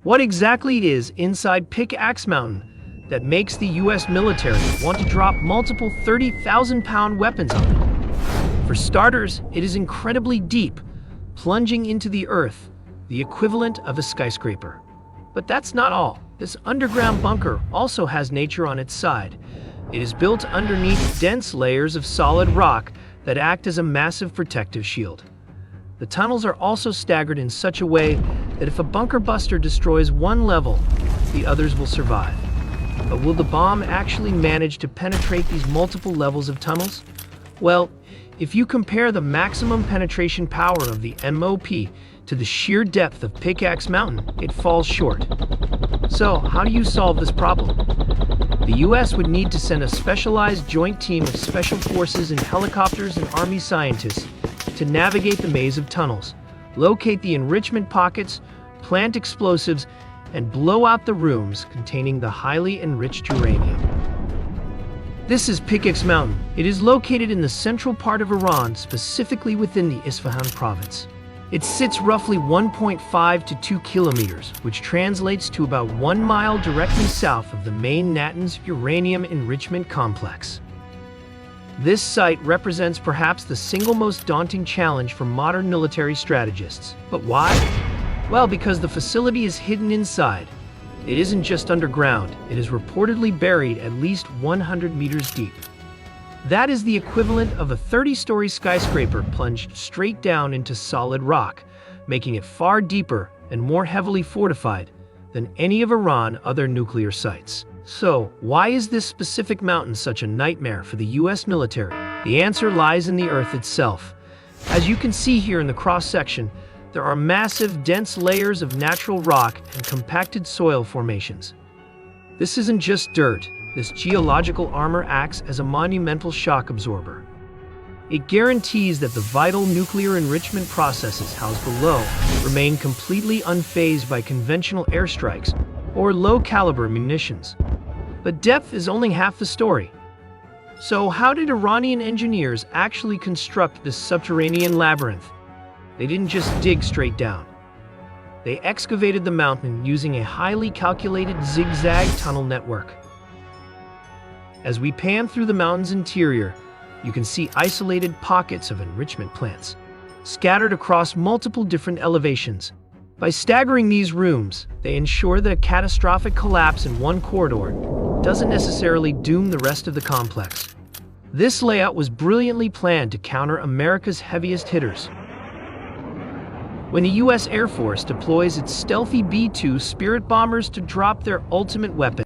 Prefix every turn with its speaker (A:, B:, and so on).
A: What exactly it is inside Pickaxe Mountain that makes the US military want to drop multiple 30,000-pound weapons on it? For starters, it is incredibly deep, plunging into the earth, the equivalent of a skyscraper. But that's not all. This underground bunker also has nature on its side. It is built underneath dense layers of solid rock that act as a massive protective shield. The tunnels are also staggered in such a way that if a bunker buster destroys one level, the others will survive. But will the bomb actually manage to penetrate these multiple levels of tunnels? Well, if you compare the maximum penetration power of the MOP to the sheer depth of Pickaxe Mountain, it falls short. So, how do you solve this problem? The US would need to send a specialized joint team of special forces and helicopters and army scientists to navigate the maze of tunnels, locate the enrichment pockets, plant explosives, and blow out the rooms containing the highly enriched uranium. This is Pickaxe Mountain. It is located in the central part of Iran, specifically within the Isfahan province. It sits roughly 1.5 to 2 kilometers, which translates to about 1 mile directly south of the main Natanz uranium enrichment complex. This site represents perhaps the single most daunting challenge for modern military strategists. But why? Well, because the facility is hidden inside. It isn't just underground, it is reportedly buried at least 100 meters deep. That is the equivalent of a 30-story skyscraper plunged straight down into solid rock, making it far deeper and more heavily fortified than any of Iran's other nuclear sites. So, why is this specific mountain such a nightmare for the US military? The answer lies in the earth itself. As you can see here in the cross-section, there are massive, dense layers of natural rock and compacted soil formations. This isn't just dirt. This geological armor acts as a monumental shock absorber. It guarantees that the vital nuclear enrichment processes housed below remain completely unfazed by conventional airstrikes or low-caliber munitions. But depth is only half the story. So how did Iranian engineers actually construct this subterranean labyrinth? They didn't just dig straight down. They excavated the mountain using a highly calculated zigzag tunnel network. As we pan through the mountain's interior, you can see isolated pockets of enrichment plants, scattered across multiple different elevations. By staggering these rooms, they ensure that a catastrophic collapse in one corridor doesn't necessarily doom the rest of the complex. This layout was brilliantly planned to counter America's heaviest hitters. When the US Air Force deploys its stealthy B-2 Spirit bombers to drop their ultimate weapon,